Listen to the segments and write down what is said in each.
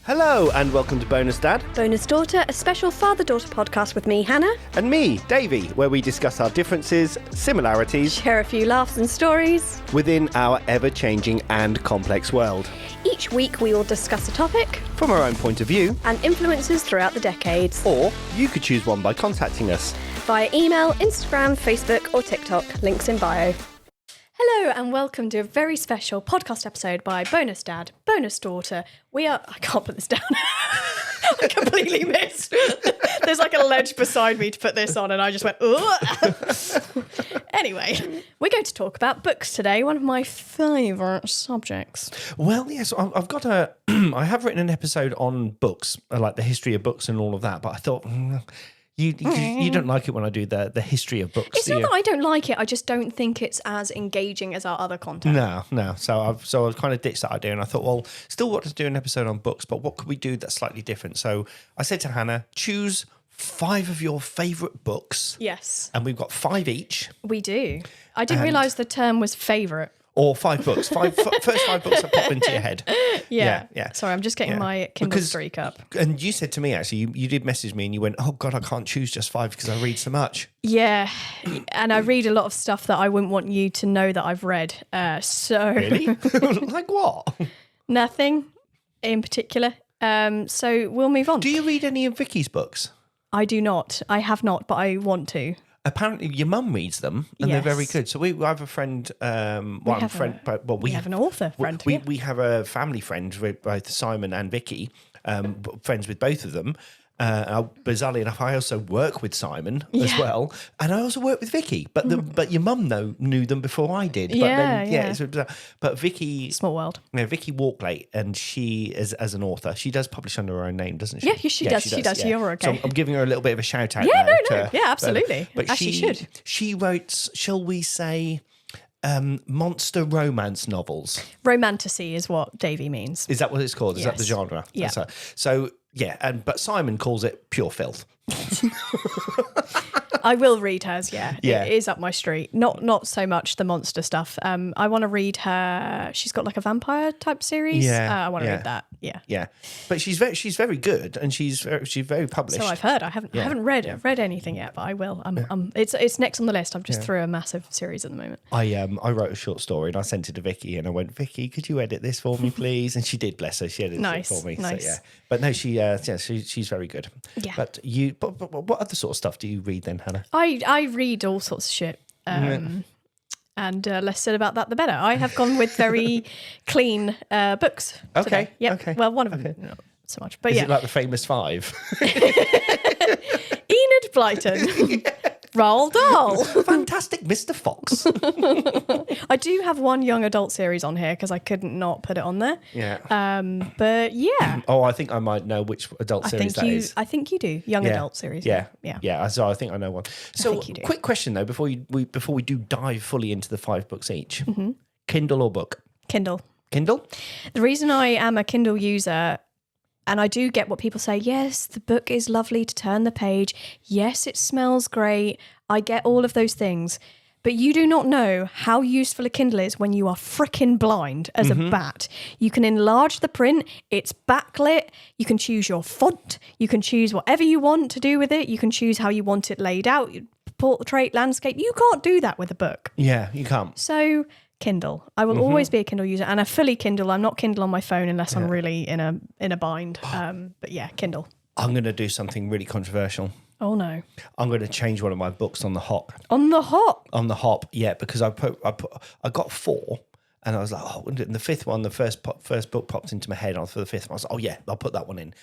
Hello and welcome to Bonus Dad. Bonus Daughter, a special father-daughter podcast with me, Hannah. And me, Davey, where we discuss our differences, similarities, Share a few laughs and stories within our ever-changing and complex world. Each week we will discuss a topic From our own point of view. and influences throughout the decades. Or you could choose one by contacting us. Via email, Instagram, Facebook or TikTok. Links in bio. Hello and welcome to a very special podcast episode by Bonus Dad, Bonus Daughter. I can't put this down. I completely missed. There's like a ledge beside me to put this on and I just went, ugh. Anyway, we're going to talk about books today, one of my favourite subjects. Well, yes, I've got I have written an episode on books, like the history of books and all of that, but I thought... You don't like it when I do the history of books, It's not that I don't like it, I just don't think it's as engaging as our other content. No. So I've kind of ditched that idea and I thought, well, still want to do an episode on books, but what could we do that's slightly different? So I said to Hannah, choose 5 of your favourite books. Yes. And we've got 5 each. We do. I didn't realise the term was favourite. Or 5 books. First 5 books that pop into your head. Yeah. Yeah. Sorry, I'm just getting my Kindle streak up. And you said to me, actually, you did message me and you went, oh, God, I can't choose just 5 because I read so much. Yeah. And I read a lot of stuff that I wouldn't want you to know that I've read. Really? Like what? Nothing in particular. So we'll move on. Do you read any of Vicky's books? I do not. I have not, but I want to. Apparently, your mum reads them, and they're very good. So we have a friend. We have an author friend. We have a family friend with both Simon and Vicky, friends with both of them. Bizarrely enough, I also work with Simon as well, and I also work with Vicky. But your mum knew them before I did. But Vicky, small world. Vicky walked late, and she is as an author. She does publish under her own name, doesn't she? Yeah, she does. She does. You're okay. So I'm giving her a little bit of a shout out. Yeah, no. Yeah, absolutely. But as she should. She wrote, shall we say, monster romance novels. Romantasy is what Davey means. Is that what it's called? Is that the genre? Yeah. So yeah, but Simon calls it pure filth. I will read hers, yeah. Yeah. It is up my street. Not so much the monster stuff. I want to read her. She's got like a vampire type series. Yeah. I want to read that. Yeah. Yeah. But she's very good and she's very published. So I've heard. I haven't read anything yet, but I will. It's next on the list. I'm just through a massive series at the moment. I wrote a short story and I sent it to Vicky and I went, Vicky, could you edit this for me, please? And she did, bless her. She edited it for me. Nice. So, yeah. But no, she's very good. Yeah. But what other sort of stuff do you read then, Hannah? I read all sorts of shit. And less said about that, the better. I have gone with very clean books. Okay. Yeah. Okay. Well, one of them, not so much. But Is it like the famous 5? Enid Blyton. Roald Dahl. Fantastic Mr. Fox. I do have one young adult series on here because I couldn't not put it on there. Yeah. But yeah. Oh, I think I might know which adult series that is. I think you do. Young adult series. Yeah. Yeah. So I think I know one. So think you do. Quick question though, before we do dive fully into the 5 books each. Mm-hmm. Kindle or book? Kindle. Kindle? The reason I am a Kindle user, and I do get what people say, yes, the book is lovely to turn the page. Yes, it smells great. I get all of those things. But you do not know how useful a Kindle is when you are frickin' blind as a bat. You can enlarge the print. It's backlit. You can choose your font. You can choose whatever you want to do with it. You can choose how you want it laid out. Portrait, landscape. You can't do that with a book. Yeah, you can't. So... Kindle. I will always be a Kindle user and a fully Kindle. I'm not Kindle on my phone unless I'm really in a bind. But yeah, Kindle. I'm going to do something really controversial. Oh no. I'm going to change one of my books on the hop. On the hop? On the hop, yeah, because I got 4 and I was like, oh, and the 5th one, the first book popped into my head for the 5th one. I was like, oh yeah, I'll put that one in.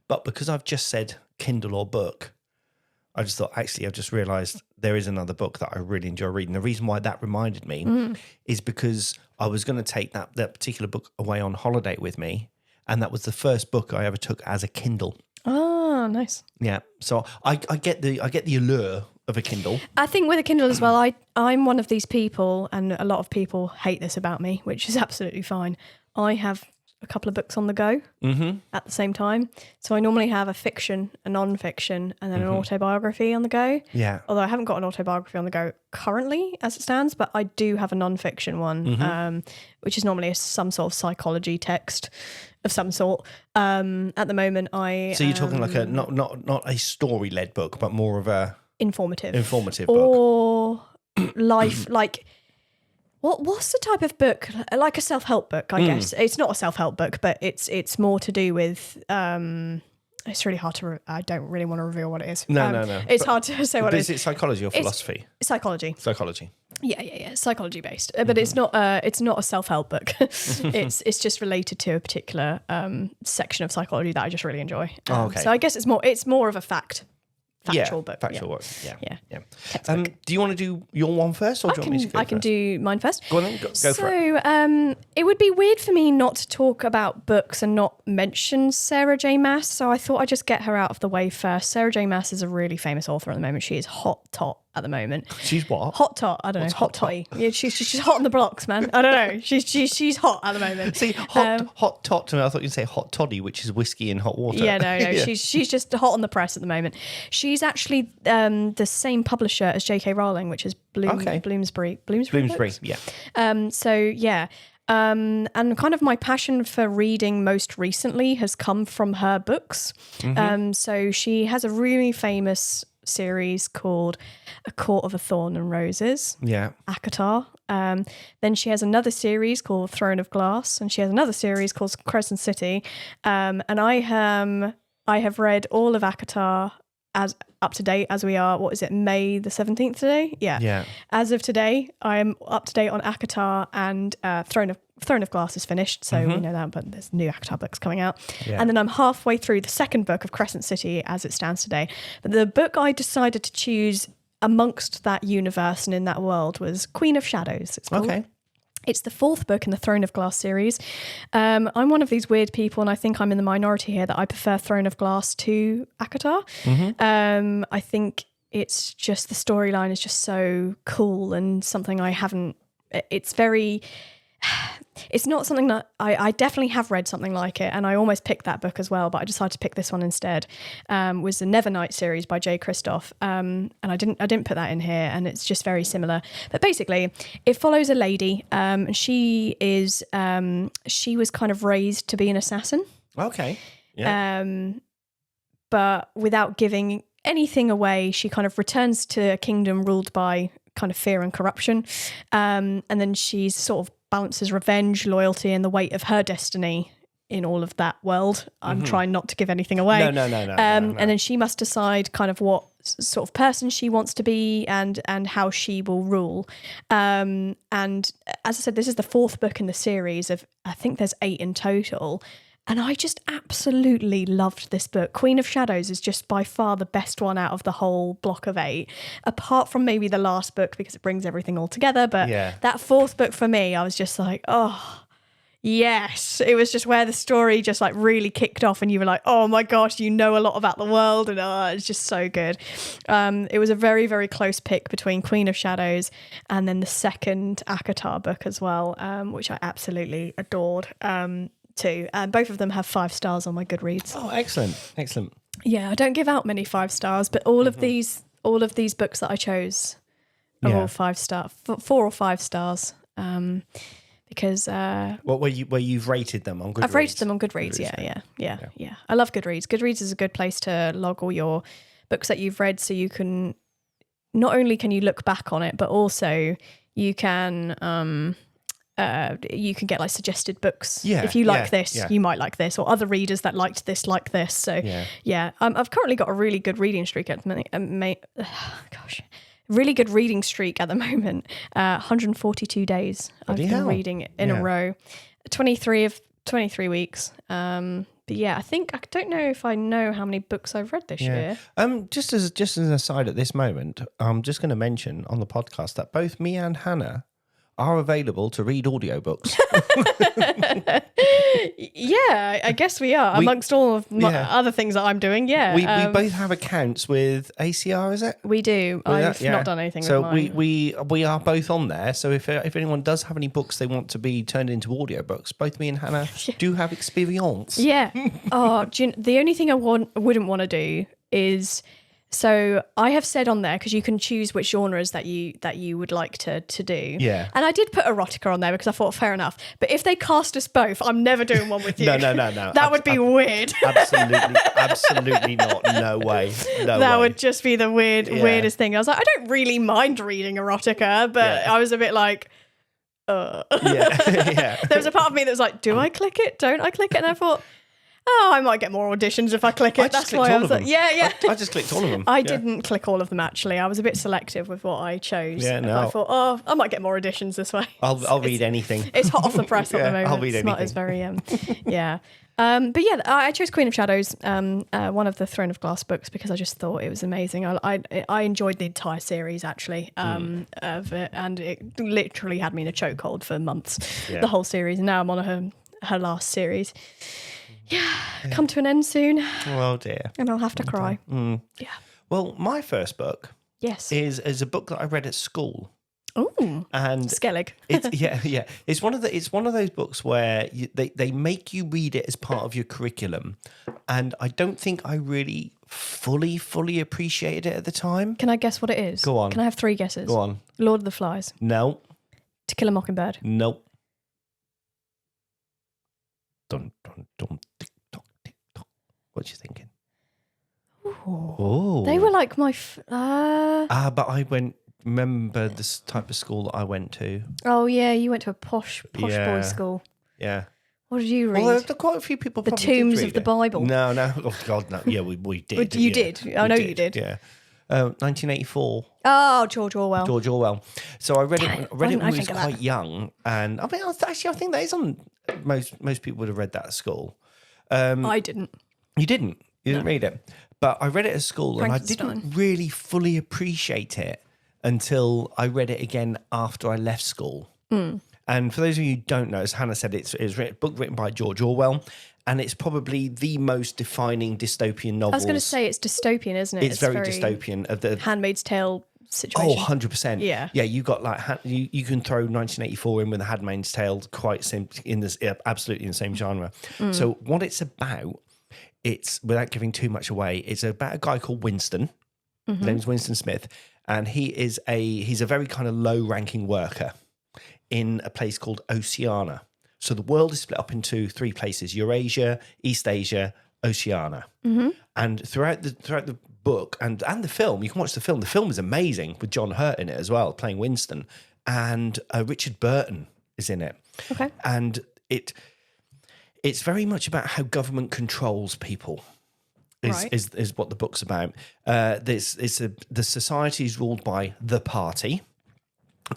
But because I've just said Kindle or book, I just thought, actually, I've just realised there is another book that I really enjoy reading. The reason why that reminded me is because I was going to take that particular book away on holiday with me, and that was the first book I ever took as a Kindle. Oh, nice. Yeah, so I get the allure of a Kindle. I think with a Kindle as well, I'm one of these people, and a lot of people hate this about me, which is absolutely fine. I have a couple of books on the go at the same time. So I normally have a fiction, a non-fiction, and then an autobiography on the go. Yeah. Although I haven't got an autobiography on the go currently as it stands, but I do have a non-fiction one, which is normally some sort of psychology text of some sort. At the moment, So you're talking like a not a story-led book, but more of a informative book. Or life, like... What's the type of book? Like a self-help book, I guess. It's not a self-help book, but it's more to do with... it's really hard to... I don't really want to reveal what it is. No. It's hard to say what it is. Is it psychology or philosophy? Psychology. Psychology. Yeah. Psychology based. But it's not a self-help book. It's just related to a particular section of psychology that I just really enjoy. Okay. So I guess it's more of a factual book. Factual work. Yeah. Do you want to do your one first, or do you want me to go I can first? do mine first. Go on then, go for it. So it would be weird for me not to talk about books and not mention Sarah J Maas. So I thought I'd just get her out of the way first. Sarah J Maas is a really famous author at the moment. She is hot tot at the moment. She's what? Hot tot. I don't know. Hot totty. Yeah, she's hot on the blocks, man. I don't know. She's hot at the moment. See, hot tot to me. I thought you'd say hot toddy, which is whiskey in hot water. Yeah, no. She's just hot on the press at the moment. She's actually the same publisher as J.K. Rowling, which is Bloomsbury. Bloomsbury. Yeah. So yeah. And kind of my passion for reading most recently has come from her books. So she has a really famous series called A Court of a Thorn and Roses. Yeah. ACOTAR. Then she has another series called Throne of Glass, and she has another series called Crescent City. And I have read all of ACOTAR as up to date as we are. What is it? May the 17th today? Yeah. As of today, I am up to date on ACOTAR, and Throne of Glass is finished, so we know that, but there's new ACOTAR books coming out. Yeah. And then I'm halfway through the second book of Crescent City as it stands today. But the book I decided to choose amongst that universe and in that world was Queen of Shadows, it's called. Okay. It's the fourth book in the Throne of Glass series. I'm one of these weird people, and I think I'm in the minority here, that I prefer Throne of Glass to ACOTAR. I think it's just, the storyline is just so cool and something I haven't... It's very... It's not something that I definitely have read something like it, and I almost picked that book as well, but I decided to pick this one instead. Was the Nevernight series by J. Kristoff, and I didn't put that in here, and it's just very similar. But basically, it follows a lady. She was kind of raised to be an assassin. Okay. Yeah. But without giving anything away, she kind of returns to a kingdom ruled by kind of fear and corruption, and then she's sort of balances revenge, loyalty, and the weight of her destiny in all of that world. I'm trying not to give anything away. No. And then she must decide kind of what sort of person she wants to be and how she will rule. And as I said, this is the fourth book in the series of, I think there's 8 in total. And I just absolutely loved this book. Queen of Shadows is just by far the best one out of the whole block of 8, apart from maybe the last book because it brings everything all together. But that fourth book for me, I was just like, oh, yes. It was just where the story just like really kicked off and you were like, oh my gosh, you know a lot about the world, and it's just so good. It was a very, very close pick between Queen of Shadows and then the second ACOTAR book as well, which I absolutely adored. Too. Both of them have 5 stars on my Goodreads. Oh, excellent. Yeah, I don't give out many 5 stars, but all of these books that I chose are all 5 star, 4 or 5 stars. Because where you've rated them on Goodreads? I've rated them on Goodreads. Yeah. I love Goodreads. Goodreads is a good place to log all your books that you've read, so you can not only can you look back on it, but also you can get like suggested books. If you like this, you might like this, or other readers that liked this like this. So I've currently got a really good reading streak at the moment. Really good reading streak at the moment. 142 days I've been reading in a row. 23 weeks. But yeah, I don't know if I know how many books I've read this year. Just as an aside at this moment, I'm just going to mention on the podcast that both me and Hannah are available to read audiobooks. Yeah, I guess we are. Amongst all of my other things that I'm doing, yeah. We both have accounts with ACR, is it? We do. I've not done anything with mine. So we are both on there. So if anyone does have any books they want to be turned into audiobooks, both me and Hannah do have experience. Yeah. Oh, the only thing I wouldn't want to do is... So I have said on there, because you can choose which genres that you would like to do. Yeah. And I did put erotica on there because I thought, fair enough. But if they cast us both, I'm never doing one with you. No. That would be weird. Absolutely not. No way. That would just be the weirdest thing. I was like, I don't really mind reading erotica, but I was a bit like... Yeah. There was a part of me that was like, do I click it? Don't I click it? And I thought... Oh, I might get more auditions if I click it. That's why I was like, yeah. I just clicked all of them. I didn't click all of them, actually. I was a bit selective with what I chose. Yeah, no. I thought, I might get more auditions this way. I'll read anything. It's hot off the press at the moment. I'll read anything. It's very, yeah. But yeah, I chose Queen of Shadows, one of the Throne of Glass books, because I just thought it was amazing. I enjoyed the entire series, actually, of it, and it literally had me in a chokehold for months, the whole series. And now I'm on her last series. Yeah, come to an end soon. Oh dear. And I'll have to cry. Mm. Yeah. Well, my first book is a book that I read at school. Oh, and Skellig. It's It's one of those books where they make you read it as part of your curriculum, and I don't think I really fully appreciated it at the time. Can I guess what it is? Go on. Can I have 3 guesses? Go on. Lord of the Flies. No. To Kill a Mockingbird. Nope. Dun, dun, dun, tick tock, tick tock. What you thinking? Oh, they were like my. But I went. Remember this type of school that I went to? Oh yeah, you went to a posh boy school. Yeah. What did you read? Well, quite a few people. The Tombs of the Bible. No. Oh God, no. Yeah, we did. You did. I know you did. Yeah. 1984. Oh, George Orwell. George Orwell. So I read it when I was quite that? young, and I mean, I think that is on most people would have read that at school. I didn't. You didn't. You didn't read it, but I read it at school, and I didn't really fully appreciate it until I read it again after I left school. And for those of you who don't know, as Hannah said, it's a book written by George Orwell. And it's probably the most defining dystopian novel. I was going to say it's dystopian, isn't it? It's very dystopian. Of the Handmaid's Tale situation. Oh, 100%. Yeah. Yeah, you got like, you can throw 1984 in with The Handmaid's Tale quite in this, absolutely in the same genre. So what it's about, it's, without giving too much away, it's about a guy called Winston. His name's Winston Smith. And he's a very kind of low-ranking worker in a place called Oceania. So the world is split up into 3 places: Eurasia, East Asia, Oceania. And throughout the book and the film, you can watch the film. The film is amazing with John Hurt in it as well, playing Winston, and Richard Burton is in it. Okay, and it's very much about how government controls people. Is what the book's about. The society is ruled by the party,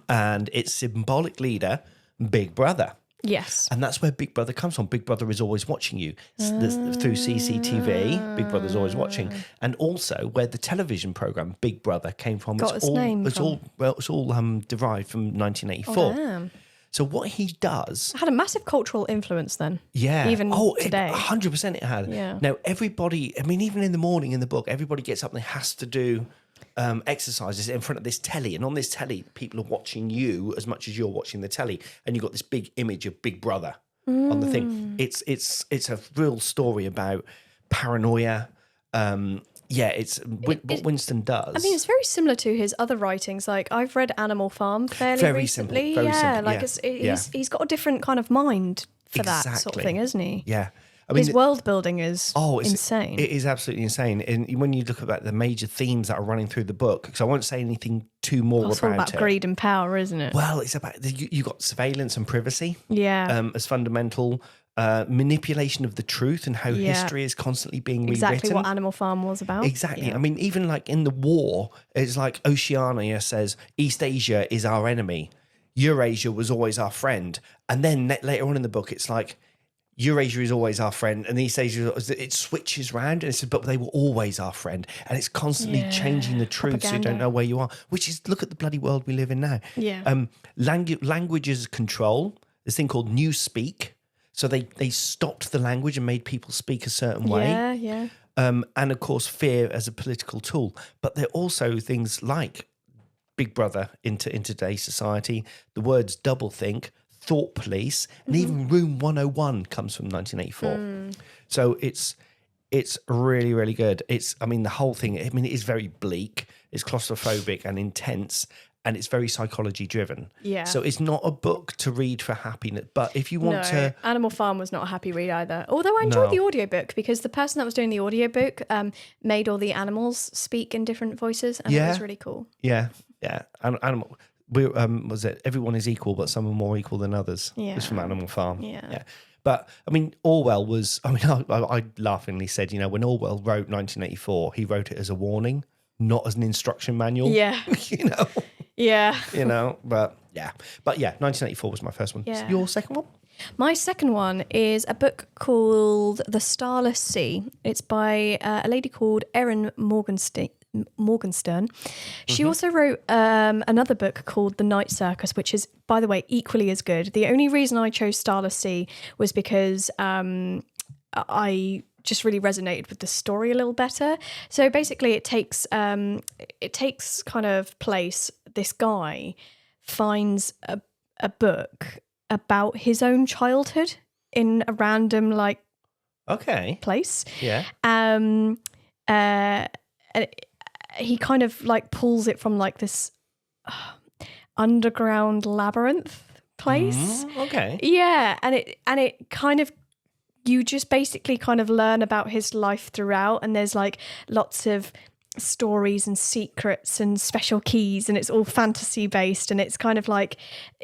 and its symbolic leader, Big Brother. Yes. And that's where Big Brother comes from. Big Brother is always watching you through CCTV. Big Brother's always watching. And also where the television program Big Brother came from. Got its name from? It's all derived from 1984. Oh, damn. So what he does... It had a massive cultural influence then. Yeah. Even today. 100% it had. Yeah. Now, everybody... I mean, even in the morning in the book, everybody gets up and has to do... exercises in front of this telly, and on this telly people are watching you as much as you're watching the telly, and you've got this big image of Big Brother on the thing. It's a real story about paranoia. It's what Winston does. I mean, it's very similar to his other writings. Like, I've read Animal Farm fairly recently. Very simple. He's got a different kind of mind for that sort of thing, isn't he? Yeah. I mean, his world building is insane. It is absolutely insane. And when you look at the major themes that are running through the book, because I won't say anything too more about it. It's all about greed and power, isn't it? Well, it's about you got surveillance and privacy. Yeah. As fundamental. Manipulation of the truth and how history is constantly being rewritten. Exactly what Animal Farm was about. Exactly. Yeah. I mean, even like in the war, it's like Oceania says East Asia is our enemy. Eurasia was always our friend. And then later on in the book, it's like, Eurasia is always our friend, and East Asia, it switches around, and it says, but they were always our friend, and it's constantly changing the truth, so you don't know where you are. Which is, look at the bloody world we live in now. Yeah. Language as control. This thing called Newspeak. So they stopped the language and made people speak a certain way. Yeah. And of course, fear as a political tool. But there are also things like Big Brother in today's society. The words doublethink, thought police, and even Room 101 comes from 1984. So it's really, really good. The whole thing, it is very bleak. It's claustrophobic and intense. And it's very psychology driven. Yeah. So it's not a book to read for happiness. But if you want to... Animal Farm was not a happy read either. Although I enjoyed the audiobook because the person that was doing the audiobook made all the animals speak in different voices. And it was really cool. Yeah. Animal... was it Everyone is Equal, but some are more equal than others? Yeah. It's from Animal Farm. Yeah. But, Orwell was... I laughingly said, when Orwell wrote 1984, he wrote it as a warning, not as an instruction manual. Yeah. Yeah. But 1984 was my first one. Yeah. Your second one? My second one is a book called The Starless Sea. It's by a lady called Erin Morgenstern. She also wrote another book called The Night Circus, which is, by the way, equally as good. The only reason I chose Starless Sea was because I just really resonated with the story a little better. So basically it takes kind of place. This guy finds a book about his own childhood in a random place. Yeah. And he kind of pulls it from this underground labyrinth place. Okay. Yeah, and it kind of, you just basically kind of learn about his life throughout, and there's lots of stories and secrets and special keys, and it's all fantasy based, and it's kind of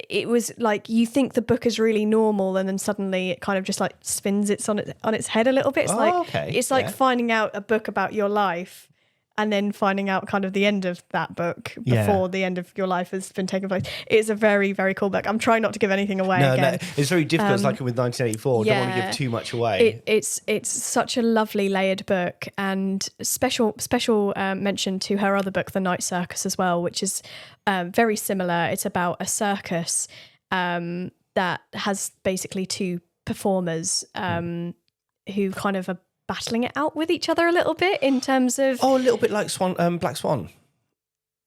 it was you think the book is really normal, and then suddenly it kind of just spins it on its head a little bit. It's finding out a book about your life and then finding out kind of the end of that book before the end of your life has been taken place. It's a very, very cool book. I'm trying not to give anything away again. No, it's very difficult. It's with 1984. Don't want to give too much away. It's such a lovely layered book, and special mention to her other book, The Night Circus, as well, which is very similar. It's about a circus that has basically two performers who kind of are battling it out with each other a little bit in terms of... Oh, a little bit like Black Swan?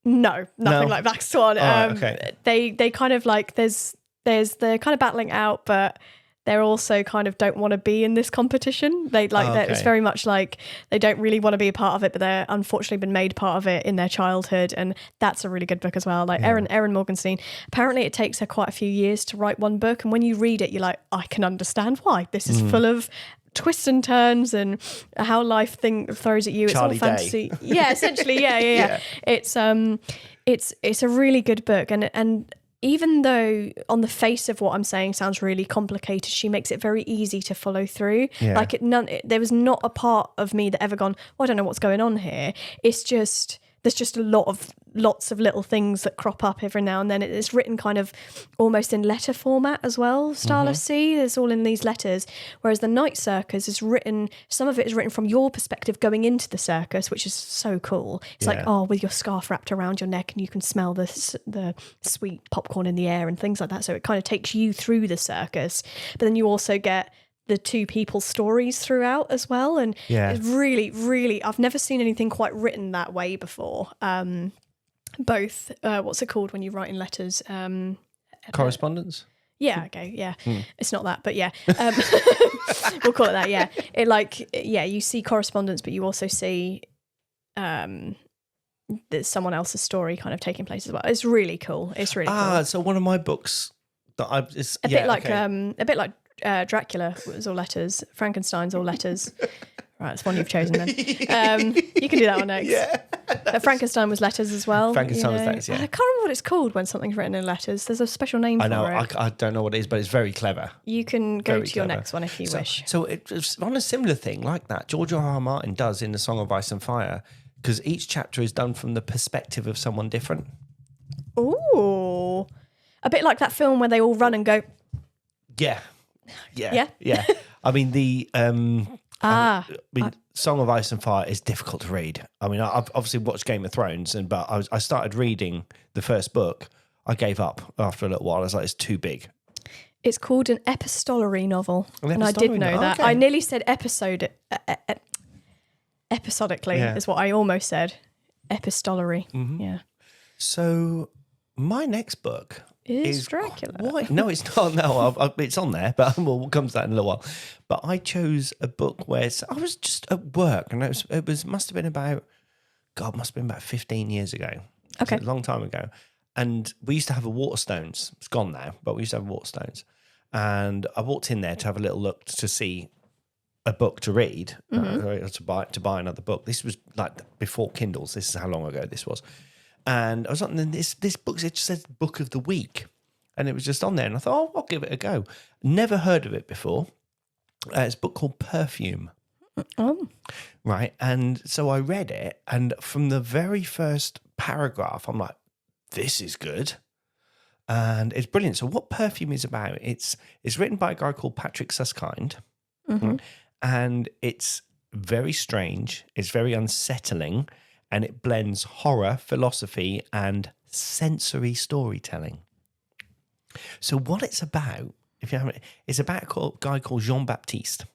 No, nothing like Black Swan. Okay. They kind of they're kind of battling out, but they're also kind of don't want to be in this competition. It's very much they don't really want to be a part of it, but they're unfortunately been made part of it in their childhood, and that's a really good book as well. Erin Morgenstern, apparently it takes her quite a few years to write one book, and when you read it, you're like, I can understand why. This is full of twists and turns and how life throws at you. Charlie it's all fantasy. Day. Yeah, essentially. Yeah. It's a really good book, and even though on the face of what I'm saying sounds really complicated, she makes it very easy to follow through. Yeah. There was not a part of me that ever gone, I don't know what's going on here. It's just there's just lots of little things that crop up every now and then. It's written kind of almost in letter format as well. Starless Sea, it's all in these letters. Whereas The Night Circus is written, some of it is written from your perspective going into the circus, which is so cool. It's with your scarf wrapped around your neck and you can smell the sweet popcorn in the air and things like that. So it kind of takes you through the circus. But then you also get the two people's stories throughout as well. And it's really, really, I've never seen anything quite written that way before. Both, what's it called when you write in letters? Correspondence? Yeah, okay, yeah. It's not that, but yeah. We'll call it that, yeah. You see correspondence, but you also see there's someone else's story kind of taking place as well. It's really cool. It's really cool. So one of my books that a bit like Dracula was all letters. Frankenstein's all letters. Right, that's one you've chosen then. You can do that one next. Yeah. Frankenstein was letters as well. Frankenstein was letters, yeah. I can't remember what it's called when something's written in letters. There's a special name for it. I don't know what it is, but it's very clever. You can go to your next one if you wish. So it's on a similar thing like that. George R. Martin does in The Song of Ice and Fire, because each chapter is done from the perspective of someone different. Ooh. A bit like that film where they all run and go... Yeah. I mean, Song of Ice and Fire is difficult to read. I mean, I've obviously watched Game of Thrones, but I started reading the first book. I gave up after a little while. I was like, it's too big. It's called an epistolary novel, and I did know that. Okay. I nearly said episodically is what I almost said. Epistolary, yeah. So my next book is Dracula. No, it's not. No, it's on there, but we'll come to that in a little while. But I chose a book where I was just at work, and it must have been about 15 years ago. Okay, a long time ago. And we used to have a Waterstones. It's gone now, but we used to have Waterstones. And I walked in there to have a little look to see a book to read, to buy another book. This was like before Kindles. This is how long ago this was. And I was on this book. It just says Book of the Week, and it was just on there. And I thought, I'll give it a go. Never heard of it before. It's a book called Perfume. Oh, right. And so I read it, and from the very first paragraph, I'm like, this is good. And it's brilliant. So what Perfume is about, it's written by a guy called Patrick Süskind. And it's very strange. It's very unsettling. And it blends horror, philosophy, and sensory storytelling. So what it's about, it's about a guy called Jean-Baptiste.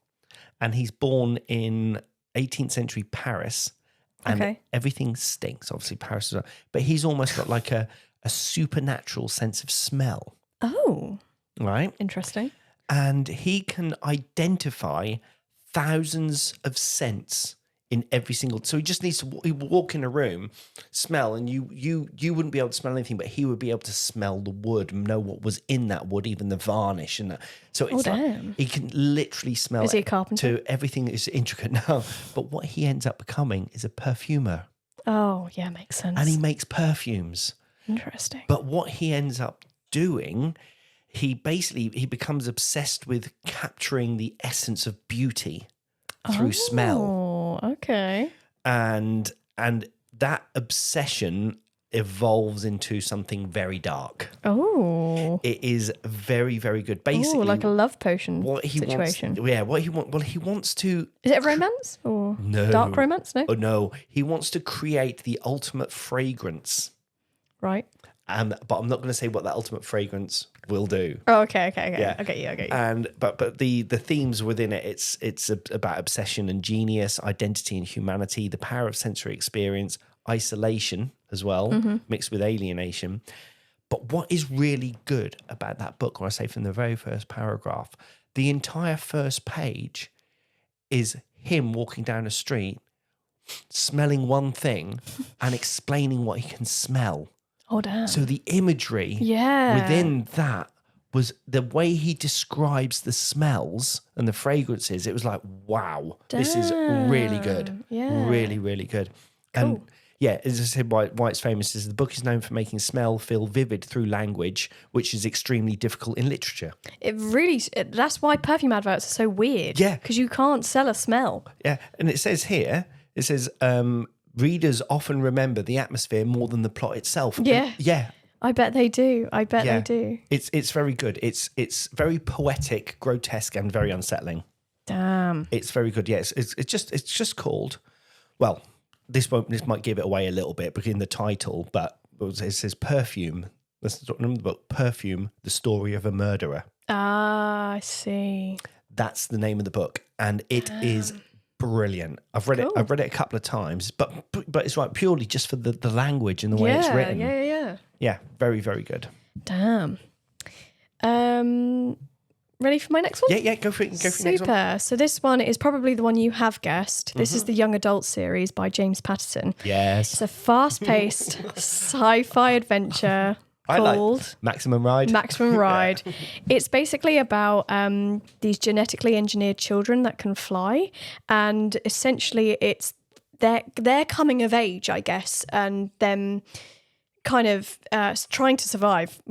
And he's born in 18th century Paris. And everything stinks. Obviously, Paris is, but he's almost got like a supernatural sense of smell. Oh, right, interesting. And he can identify thousands of scents in every single. So he just needs to walk in a room, smell, and you wouldn't be able to smell anything, but he would be able to smell the wood and know what was in that wood, even the varnish and that. So it's he can literally smell. Is he a carpenter? To everything is intricate now. But what he ends up becoming is a perfumer. Oh, yeah, makes sense. And he makes perfumes. Interesting. But what he ends up doing, he becomes obsessed with capturing the essence of beauty through smell. Oh, okay. And that obsession evolves into something very dark. Oh. It is very, very good. Basically, like a love potion situation. He wants to. Is it a romance or no dark romance? No. Oh no, he wants to create the ultimate fragrance. Right. But I'm not going to say what that ultimate fragrance will do. Oh, okay. Yeah. I get you. And but the themes within it, it's about obsession and genius, identity and humanity, the power of sensory experience, isolation as well, mixed with alienation. But what is really good about that book, when I say from the very first paragraph, the entire first page is him walking down a street, smelling one thing and explaining what he can smell. Oh, damn. So the imagery within that was the way he describes the smells and the fragrances. It was like, wow, this is really good. Yeah. Really, really good. Cool. And yeah, as I said, why it's famous is the book is known for making smell feel vivid through language, which is extremely difficult in literature. That's why perfume adverts are so weird. Yeah. Because you can't sell a smell. Yeah. And it says here, readers often remember the atmosphere more than the plot itself. Yeah. And, yeah. I bet they do. They do. It's very good. It's very poetic, grotesque, and very unsettling. Damn. It's very good. Yeah, it's just called. Well, this might give it away a little bit because in the title, but it says Perfume. That's the name of the book. Perfume: The Story of a Murderer. Ah, I see. That's the name of the book, and it is brilliant. I've read it. I've read it a couple of times, but it's right purely just for the language and the way it's written. Yeah, very, very good. Damn. Ready for my next one? Yeah, go for it. Go for the next one. Super. So this one is probably the one you have guessed. This is the young adult series by James Patterson. Yes. It's a fast-paced sci-fi adventure called Maximum Ride. Maximum Ride. It's basically about these genetically engineered children that can fly, and essentially it's their coming of age, I guess, and them kind of trying to survive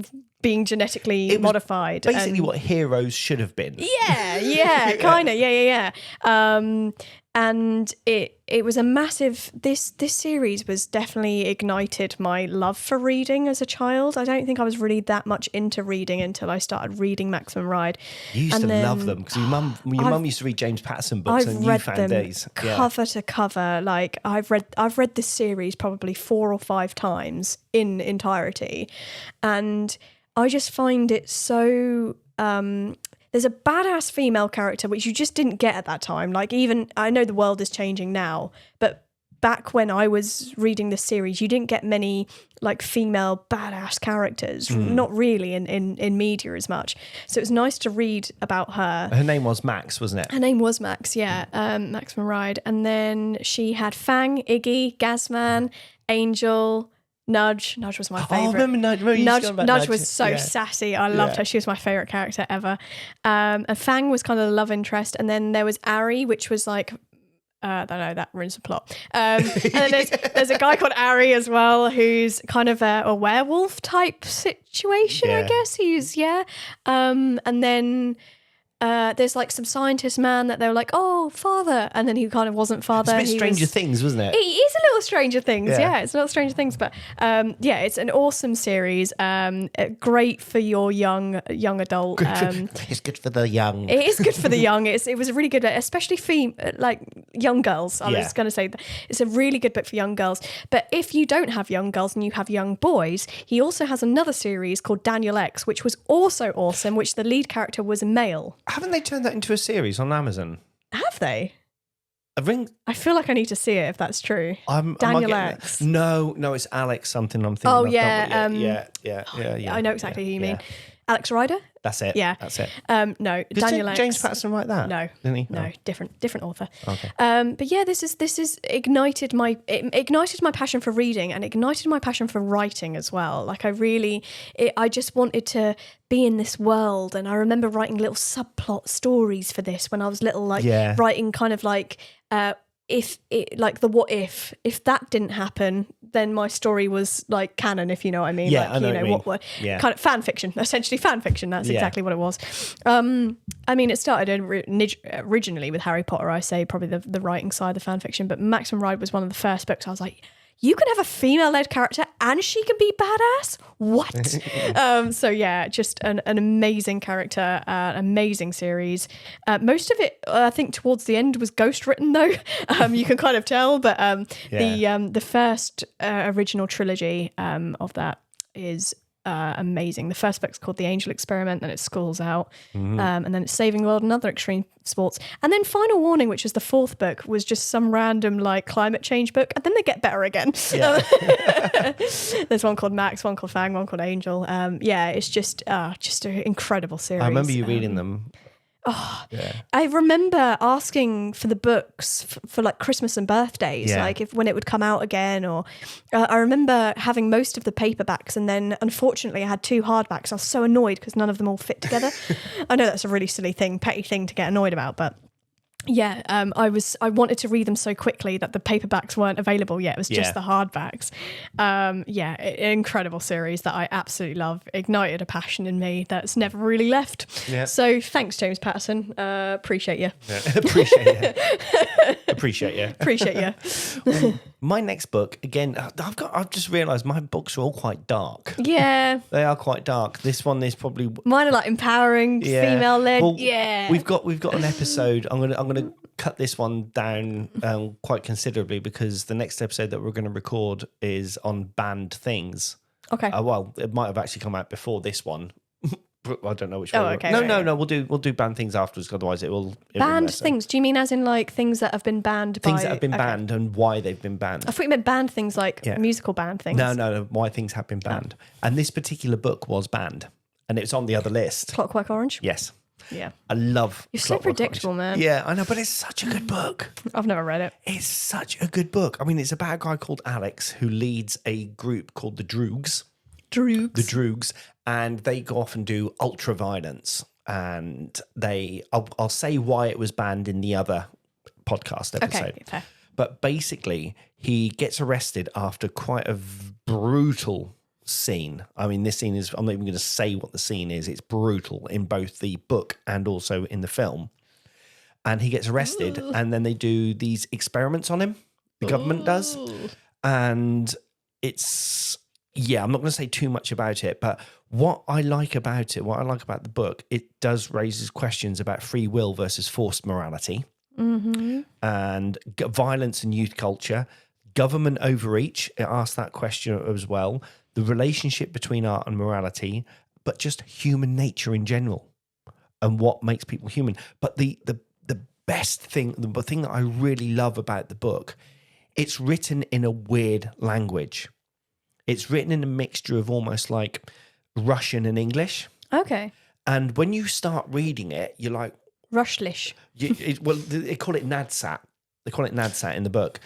being genetically modified. Basically what heroes should have been. Yeah, kind of. Yeah. And it was a massive, this series was definitely ignited my love for reading as a child. I don't think I was really that much into reading until I started reading Maximum Ride. You used to love them because your mum used to read James Patterson books and you found days. Cover to cover. Like I've read this series probably 4 or 5 times in entirety. And I just find it so there's a badass female character which you just didn't get at that time. Like even I know the world is changing now, but back when I was reading this series, you didn't get many like female badass characters, not really in media as much. So it was nice to read about her. Her name was Max, wasn't it? Her name was Max, yeah, Maximum Ride. And then she had Fang, Iggy, Gazman, Angel, Nudge. Nudge was my favourite. Oh, remember Nudge? Nudge was so sassy. I loved her. She was my favourite character ever. And Fang was kind of the love interest. And then there was Ari, which was like, I don't know, that ruins the plot. And then there's a guy called Ari as well, who's kind of a werewolf type situation, I guess. And then there's like some scientist man that they were like, oh, father. And then he kind of wasn't father. It's a bit Stranger Things, wasn't it? It is a little Stranger Things, it's a little Stranger Things. But it's an awesome series. Great for your young adult. It's good for the young. It is good for the young. It was a really good, especially like young girls. I was going to say that it's a really good book for young girls. But if you don't have young girls and you have young boys, he also has another series called Daniel X, which was also awesome, which the lead character was a male. Haven't they turned that into a series on Amazon? Have they? I feel like I need to see it if that's true. Daniel X. No, it's Alex something I'm thinking of. Yeah. I know exactly who you mean. Alex Rider? That's it. Yeah. That's it. No, Daniel X. James Patterson write that? No. Didn't he? No, different author. Okay. But yeah, this is ignited my passion for reading and ignited my passion for writing as well. Like I just wanted to be in this world, and I remember writing little subplot stories for this when I was little, like writing kind of like if that didn't happen, then my story was like canon, if you know what I mean. I know what kind of fan fiction, essentially fan fiction. That's exactly what it was. I mean, it started originally with Harry Potter. I say probably the writing side of the fan fiction, but Maximum Ride was one of the first books I was like, you can have a female-led character and she can be badass? What? So yeah, just an amazing character, amazing series. Most of it, I think, towards the end was ghost-written though. You can kind of tell, but the first original trilogy of that is amazing. The first book's called The Angel Experiment, then it's Schools Out, and then it's Saving the World and Other Extreme Sports, and then Final Warning, which is the 4th book, was just some random like climate change book, and then they get better again. There's one called Max, one called Fang, one called Angel. It's just an incredible series. I remember you reading them. I remember asking for the books for like Christmas and birthdays, like when it would come out again, or I remember having most of the paperbacks, and then unfortunately I had 2 hardbacks. I was so annoyed because none of them all fit together. I know that's a really silly thing, petty thing to get annoyed about, but I wanted to read them so quickly that the paperbacks weren't available yet. It was just the hardbacks. Incredible series that I absolutely love. Ignited a passion in me that's never really left. Yeah. So thanks, James Patterson. Appreciate you. Appreciate you. Appreciate you. My next book, again, I've just realised my books are all quite dark. Yeah. They are quite dark. This one is probably... Mine are like empowering, female-led. Well, We've got an episode. I'm gonna cut this one down quite considerably, because the next episode that we're going to record is on banned things. Okay. Well, it might have actually come out before this one. I don't know which one. Oh, okay. No. We'll do banned things afterwards. Otherwise, it will. Banned things? Do you mean as in like things that have been banned? Things that have been banned and why they've been banned. I thought you meant banned things like musical banned things. No. Why things have been banned. And this particular book was banned, and it's on the other list. Clockwork Orange. Yes. Yeah. I love. You're so predictable, man. Yeah, I know, but it's such a good book. I've never read it. It's such a good book. I mean, it's about a guy called Alex who leads a group called the Droogs. The Droogs, and they go off and do ultra violence. And I'll say why it was banned in the other podcast episode. Okay, fair. But basically, he gets arrested after quite a brutal scene. I mean, this scene is, I'm not even going to say what the scene is. It's brutal in both the book and also in the film. and he gets arrested, and then they do these experiments on him. The government does, and it's I'm not going to say too much about it, but what I like about the book, it does raises questions about free will versus forced morality, and violence and youth culture, government overreach. It asks that question as well. The relationship between art and morality, but just human nature in general, and what makes people human. But the best thing, the thing that I really love about the book, it's written in a weird language. It's written in a mixture of almost like Russian and English. Okay. And when you start reading it, you're like... Rushlish. They call it Nadsat. They call it Nadsat in the book.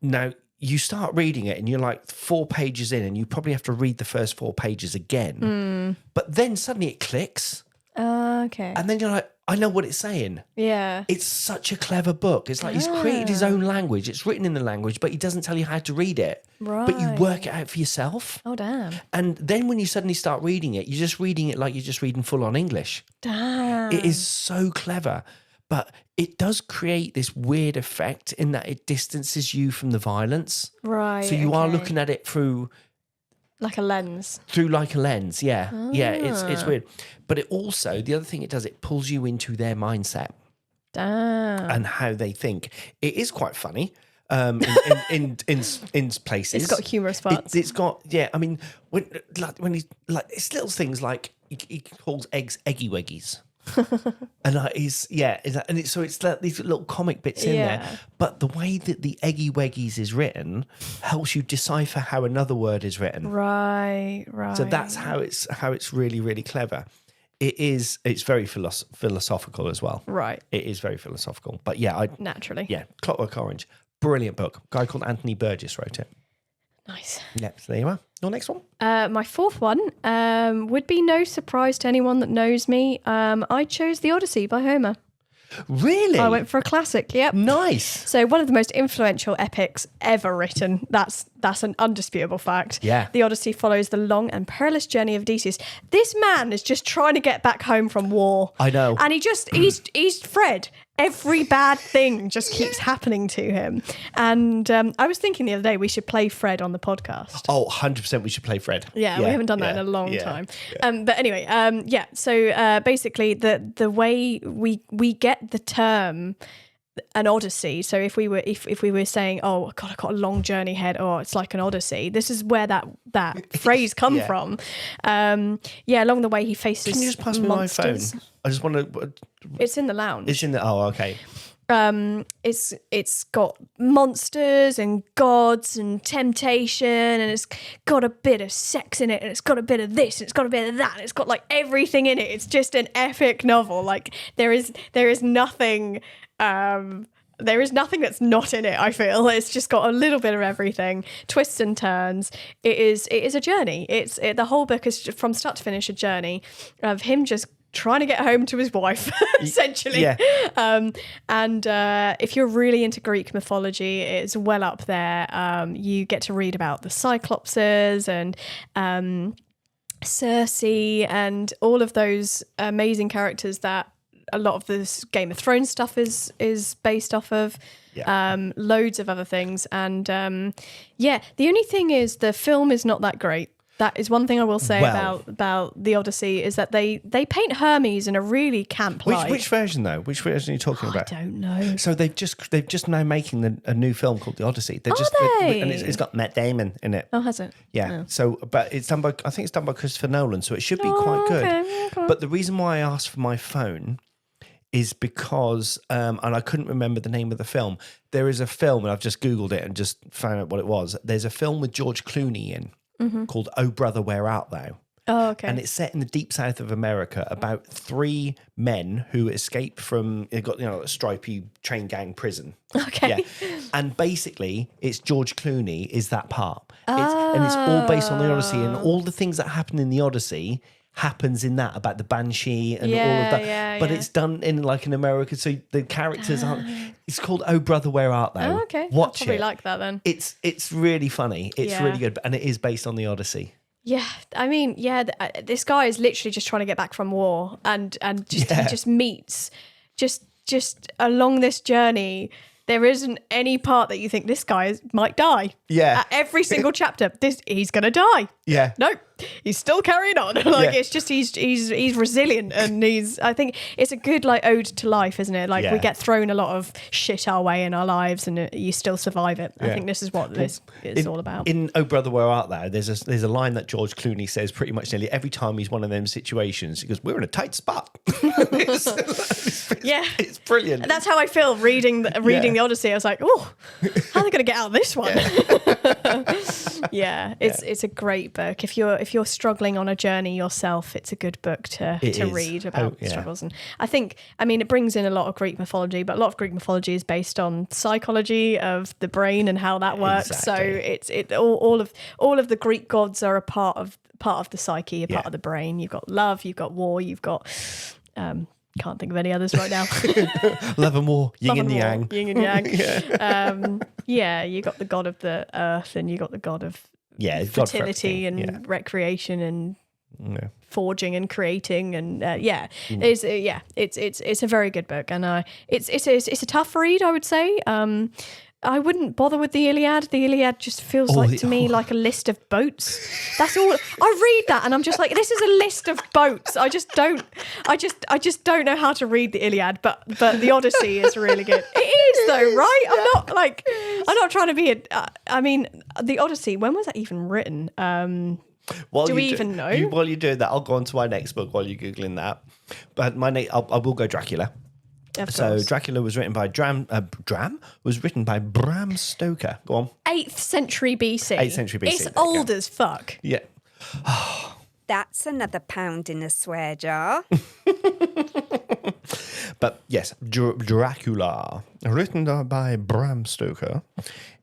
Now, you start reading it and you're like 4 pages in, and you probably have to read the first 4 pages again. But then suddenly it clicks. Okay. And then you're like, I know what it's saying. Yeah. It's such a clever book. It's like he's created his own language. It's written in the language, but he doesn't tell you how to read it. Right. But you work it out for yourself. Oh, damn. And then when you suddenly start reading it, you're just reading it like you're just reading full on English. Damn. It is so clever. But it does create this weird effect in that it distances you from the violence. Right. So you are looking at it through... like a lens. Through like a lens, yeah. Yeah, it's weird. But it also, the other thing it does, it pulls you into their mindset. Damn. And how they think. It is quite funny in places. It's got humorous parts. It's got, I mean, when he's like, it's little things like he calls eggs eggy weggies. And it's like these little comic bits in there. But the way that the eggy weggies is written helps you decipher how another word is written. Right. So that's how it's really, really clever. It's very philosophical as well. Right. It is very philosophical. But naturally. Yeah, Clockwork Orange. Brilliant book. A guy called Anthony Burgess wrote it. Nice. Yep, so there you are. Your next one? My fourth one would be no surprise to anyone that knows me. I chose The Odyssey by Homer. Really? I went for a classic, yep. Nice. So one of the most influential epics ever written. That's an undisputable fact. Yeah. The Odyssey follows the long and perilous journey of Odysseus. This man is just trying to get back home from war. I know. And he's Fred. Every bad thing just keeps happening to him. And I was thinking the other day we should play Fred on the podcast. Oh, 100% we should play Fred. Yeah, we haven't done that in a long time. Yeah. But anyway, so basically the way we get the term an odyssey. So if we were saying, oh God, I've got a long journey ahead, or it's like an odyssey, this is where that phrase come from. Along the way he faces Can you just pass me monsters. my phone? I just want to... It's in the lounge. It's in the... Oh, okay. It's got monsters and gods and temptation, and it's got a bit of sex in it, and it's got a bit of this, and it's got a bit of that, and it's got like everything in it. It's just an epic novel. Like there is nothing that's not in it. I feel it's just got a little bit of everything, twists and turns. It is a journey. The whole book is from start to finish a journey of him just trying to get home to his wife, essentially. Yeah. And if you're really into Greek mythology, it's well up there. You get to read about the Cyclopses and Circe and all of those amazing characters that a lot of this Game of Thrones stuff is based off of. Loads of other things. And the only thing is the film is not that great. That is one thing I will say about the Odyssey, is that they paint Hermes in a really camp light. Which version though? Which version are you talking about? I don't know. So they've just now making a new film called The Odyssey. And it's got Matt Damon in it. Oh, has it? Yeah. So, but I think it's done by Christopher Nolan, so it should be quite good. Okay. But the reason why I asked for my phone is because, and I couldn't remember the name of the film. There is a film, and I've just Googled it and just found out what it was. There's a film with George Clooney in called Oh Brother, Where Art Thou? Oh, okay. And it's set in the deep south of America about 3 men who escape from, they've got, a stripy train gang prison. Okay. Yeah. And basically, it's George Clooney is that part. And it's all based on the Odyssey, and all the things that happen in the Odyssey happens in that, about the banshee and all of that. But it's done in like in America, so the characters aren't. It's called Oh Brother, Where Art Thou? Oh, okay. Watch I'll probably it. like that then. It's really funny. It's really good, and it is based on the Odyssey. Yeah, I mean, this guy is literally just trying to get back from war, and he just meets just just along this journey, there isn't any part that you think this guy might die. Yeah. At every single chapter, he's going to die. Yeah. Nope. He's still carrying on. It's just he's resilient, and I think it's a good like ode to life, isn't it? Like we get thrown a lot of shit our way in our lives, and you still survive it. I think this is what this is all about. In Oh Brother, Where Art Thou? There's a line that George Clooney says pretty much nearly every time he's one of them situations. He goes, "We're in a tight spot." It's brilliant. That's how I feel reading the Odyssey. I was like, oh, how are they going to get out of this one? It's a great book. If you're struggling on a journey yourself, it's a good book to read about struggles. And I think, it brings in a lot of Greek mythology, but a lot of Greek mythology is based on psychology of the brain and how that works. Exactly. So all of the Greek gods are a part of the psyche, a part of the brain. You've got love, you've got war, you've got can't think of any others right now. Love and war, yin and yang. Yin and yang. You got the god of the earth, and you got the god of fertility and recreation and forging and creating, and it's a very good book, and it's a tough read, I would say. I wouldn't bother with the Iliad. The Iliad just feels like a list of boats. That's all. I read that and I'm just like, this is a list of boats. I just don't know how to read the Iliad, but the Odyssey is really good. It is though, right? I'm not trying to be the Odyssey, when was that even written? Do we even know? While you're doing that, I'll go on to my next book while you're Googling that. But I will go Dracula. So Dracula was written by Bram Stoker. Go on. 8th century BC. 8th century BC. It's old as fuck. Yeah. That's another pound in the swear jar. But yes, Dracula, written by Bram Stoker.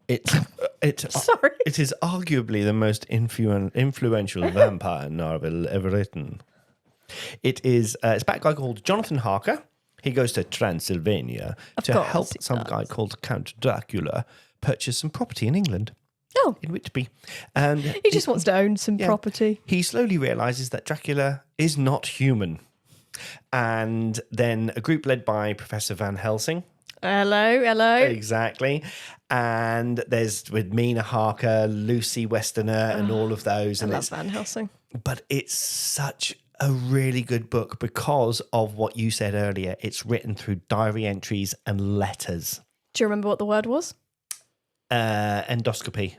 Sorry. It is arguably the most influential vampire novel ever written. It's by a guy called Jonathan Harker. He goes to Transylvania to help some guy called Count Dracula purchase some property in England. Oh. In Whitby. And he just wants to own some property. He slowly realises that Dracula is not human. And then a group led by Professor Van Helsing. Hello. Exactly. And there's with Mina Harker, Lucy Westerner, and all of those. I And love Van Helsing. But it's such a really good book because of what you said earlier. It's written through diary entries and letters. Do you remember what the word was? Endoscopy.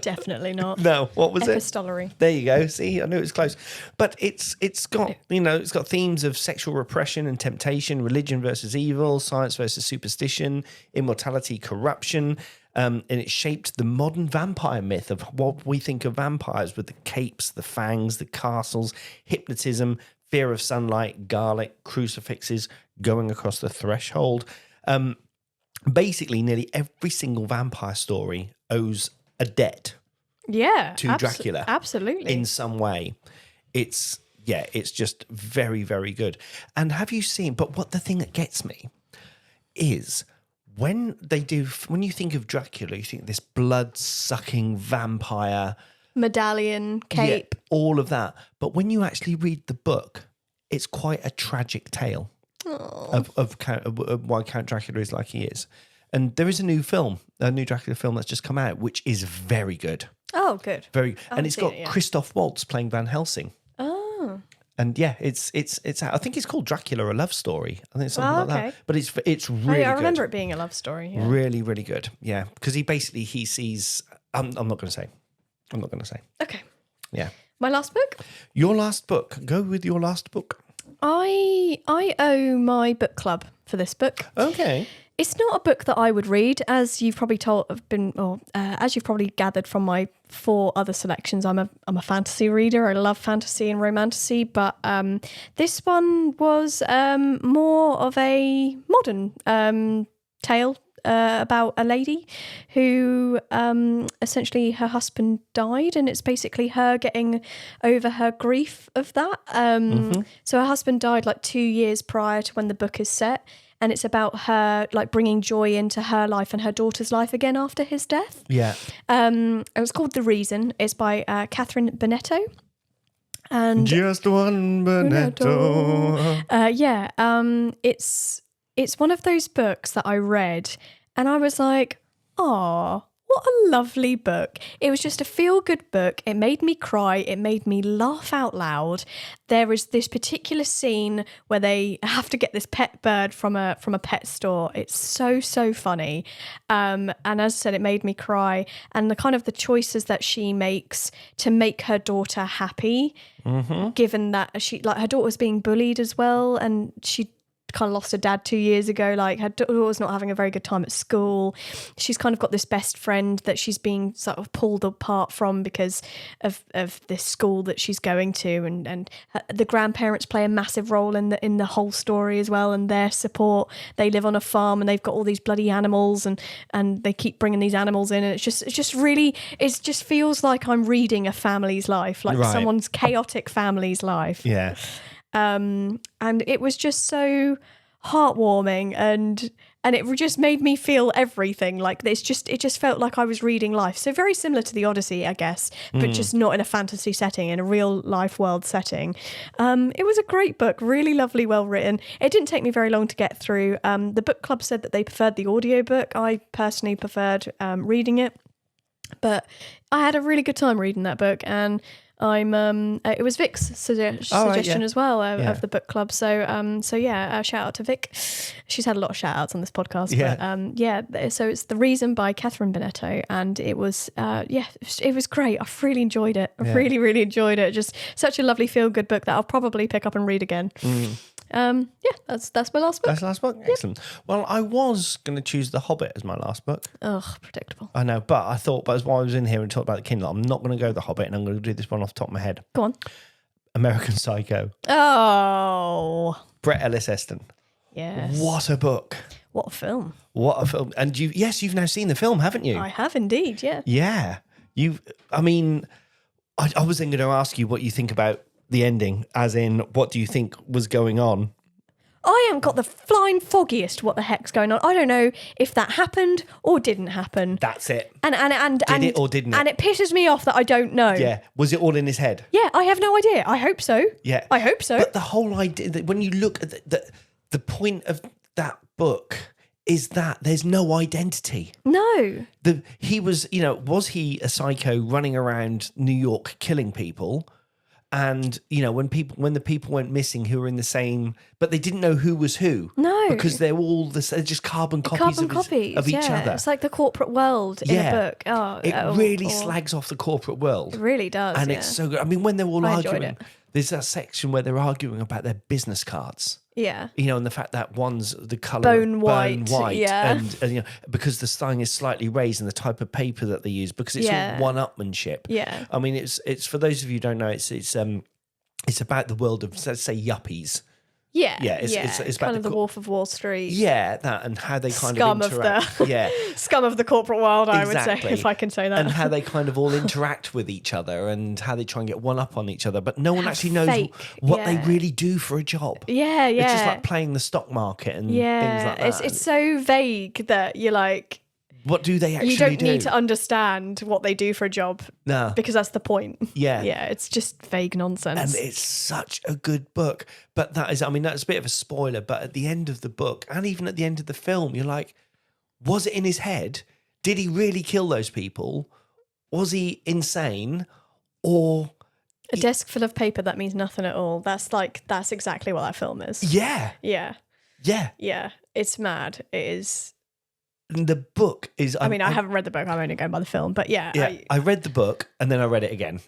Definitely not. No, what was Epistolary. it? There you go. See, I knew it was close. But it's got themes of sexual repression and temptation, religion versus evil, science versus superstition, immortality, corruption. And it shaped the modern vampire myth of what we think of vampires, with the capes, the fangs, the castles, hypnotism, fear of sunlight, garlic, crucifixes, going across the threshold. Basically, nearly every single vampire story owes a debt to Dracula. Absolutely. In some way. It's just very, very good. And have you seen, but what the thing that gets me is when you think of Dracula, you think this blood-sucking vampire. Medallion, cape. Yeah, all of that. But when you actually read the book, it's quite a tragic tale of why Count Dracula is like he is. And there is a new Dracula film that's just come out, which is very good. Oh, good. And it's got Christoph Waltz playing Van Helsing. Oh. And yeah, it's I think it's called Dracula: A Love Story. I think it's something like that. But it's really good. I remember it being a love story. Yeah. Really, really good. Yeah, because he sees. I'm not going to say. Okay. Yeah. My last book. Your last book. Go with your last book. I owe my book club for this book. Okay. It's not a book that I would read, as you've probably as you've probably gathered from my 4 other selections. I'm a fantasy reader. I love fantasy and romantasy, but this one was more of a modern tale about a lady who essentially her husband died, and it's basically her getting over her grief of that. So her husband died like 2 years prior to when the book is set. And it's about her like bringing joy into her life and her daughter's life again after his death. Yeah. It was called The Reason. It's by Catherine Bonetto. And Just one Bonetto. It's one of those books that I read and I was like, oh, what a lovely book. It was just a feel-good book. It made me cry. It made me laugh out loud. There is this particular scene where they have to get this pet bird from a pet store. It's so funny. And as I said, it made me cry. And the kind of the choices that she makes to make her daughter happy, given that her daughter was being bullied as well, and she kind of lost her dad 2 years ago. Like, her daughter was not having a very good time at school. She's kind of got this best friend that she's being sort of pulled apart from because of this school that she's going to, and the grandparents play a massive role in the whole story as well, and their support. They live on a farm and they've got all these bloody animals, and they keep bringing these animals in, and it just feels like I'm reading a family's life, like someone's chaotic family's life. Yeah. And it was just so heartwarming, and it just made me feel everything. Like, it just felt like I was reading life. So very similar to the Odyssey, I guess, but just not in a fantasy setting, in a real life world setting. It was a great book, really lovely, well written. It didn't take me very long to get through. The book club said that they preferred the audiobook. I personally preferred reading it, but I had a really good time reading that book, and it was Vic's suggestion as well of the book club. So shout out to Vic. She's had a lot of shout outs on this podcast. Yeah. But so it's The Reason by Catherine Bonetto, and it was it was great. I really enjoyed it. I really, really enjoyed it. Just such a lovely feel good book that I'll probably pick up and read again. That's my last book. That's the last book? Excellent. Well, I was going to choose The Hobbit as my last book. Ugh, predictable. I know, but I thought, while I was in here and talked about the Kindle, I'm not going to go The Hobbit, and I'm going to do this one off the top of my head. Go on. American Psycho. Oh. Bret Ellis Eston. Yes. What a book. What a film. What a film. And you've now seen the film, haven't you? I have indeed, yeah. Yeah. I was then going to ask you what you think about the ending, as in, what do you think was going on? I haven't got the flying foggiest what the heck's going on. I don't know if that happened or didn't happen. That's it. And Did it or didn't it? And it pisses me off that I don't know. Yeah. Was it all in his head? Yeah, I have no idea. I hope so. Yeah. I hope so. But the whole idea, that when you look at the point of that book is that there's no identity. No. He was he a psycho running around New York killing people? And, when the people went missing who were in the same, but they didn't know who was who. No. Because they're all they're just carbon copies of each other. It's like the corporate world in a book. It really slags off the corporate world. It really does. And it's so good. I mean, when they're all arguing, it. there's that section where they're arguing about their business cards. Yeah. And the fact that one's the colour bone white. Yeah. And because the styling is slightly raised and the type of paper that they use, because it's all one-upmanship. Yeah. I mean, it's for those of you who don't know, it's about the world of, let's say, yuppies. Yeah. Yeah. It's kind about of the Wolf of Wall Street. Yeah, that, and how they kind Scum of interact. of the scum of the corporate world, I would say, if I can say that. And how they kind of all interact with each other, and how they try and get one up on each other, but no one actually knows what they really do for a job. Yeah, yeah. It's just like playing the stock market and things like that. It's so vague that you're like, what do they actually do? You don't need to understand what they do for a job. No. Because that's the point. Yeah. Yeah, it's just vague nonsense. And it's such a good book. But that's a bit of a spoiler, but at the end of the book, and even at the end of the film, you're like, was it in his head? Did he really kill those people? Was he insane? Or... A desk full of paper that means nothing at all. That's exactly what that film is. Yeah. Yeah. Yeah. Yeah. It's mad. It is... The book is... I haven't read the book. I'm only going by the film. But yeah. I read the book and then I read it again.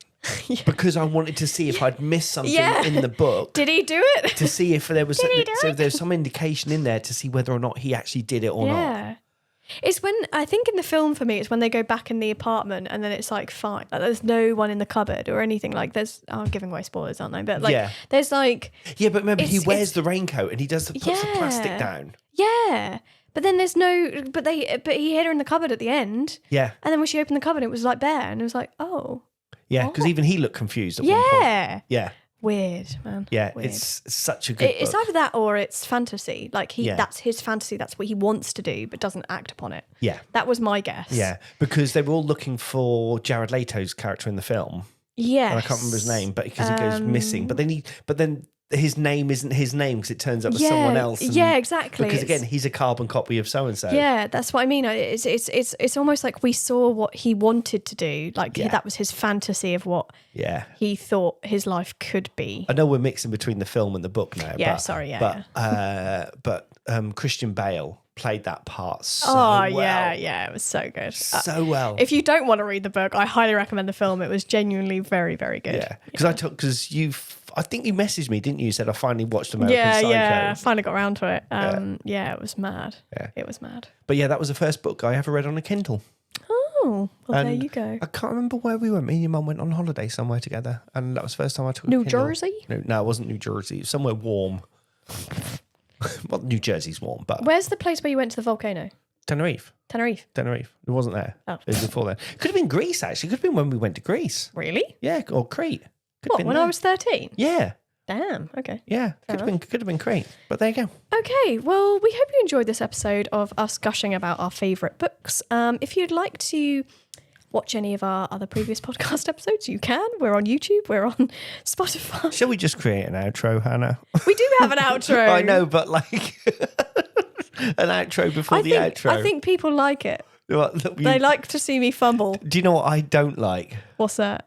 Because I wanted to see if I'd missed something in the book. Did he do it? To see if there was if there's some indication in there to see whether or not he actually did it or not. Yeah. It's when, I think in the film for me, it's when they go back in the apartment and then it's like fine. Like, there's no one in the cupboard or anything. Like I'm giving away spoilers, aren't I? But there's like... Yeah, but remember, he wears the raincoat and he puts the plastic down. Yeah. But then there's no... But he hid her in the cupboard at the end. Yeah. And then when she opened the cupboard, it was like bare. And it was like, oh... Yeah, because even he looked confused at one point. Yeah. Weird, man. Yeah, Weird. it's such a good book. It's either that or it's fantasy. Like that's his fantasy. That's what he wants to do, but doesn't act upon it. Yeah. That was my guess. Yeah, because they were all looking for Jared Leto's character in the film. Yes. And I can't remember his name, but because he goes missing. But then his name isn't his name because it turns up as someone else. Yeah, exactly. Because again, he's a carbon copy of so and so. Yeah, that's what I mean. It's almost like we saw what he wanted to do. Like that was his fantasy of what he thought his life could be. I know we're mixing between the film and the book now. Yeah, but, sorry, But Christian Bale played that part so well. Yeah, it was so good. So well. If you don't want to read the book, I highly recommend the film. It was genuinely very, very good. Yeah, because I think you messaged me, didn't you? You said I finally watched American Psycho. Yeah, finally got around to it. It was mad. Yeah. It was mad. But yeah, that was the first book I ever read on a Kindle. Oh, well, there you go. I can't remember where we went. Me and your mum went on holiday somewhere together, and that was the first time I took a Kindle. New Jersey? No, it wasn't New Jersey. It was somewhere warm. Well, New Jersey's warm, but... Where's the place where you went to the volcano? Tenerife. Tenerife. It wasn't there. Oh. It was before then. Could have been Greece, actually. Could have been when we went to Greece. Really? Yeah, or Crete. When I was 13? Yeah. Damn, okay. Yeah, could have been Crete. But there you go. Okay, well, we hope you enjoyed this episode of us gushing about our favourite books. If you'd like to watch any of our other previous podcast episodes, you can. We're on YouTube. We're on Spotify. Shall we just create an outro, Hannah? We do have an outro. I know, but like an outro before the outro. I think people like it. They like to see me fumble. Do you know what I don't like? What's that?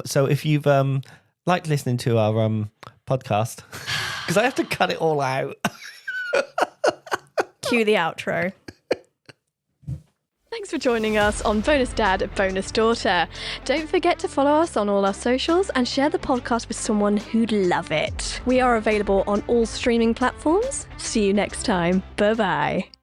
So if you've liked listening to our podcast, because I have to cut it all out. Cue the outro. Thanks for joining us on Bonus Dad, Bonus Daughter. Don't forget to follow us on all our socials and share the podcast with someone who'd love it. We are available on all streaming platforms. See you next time. Bye-bye.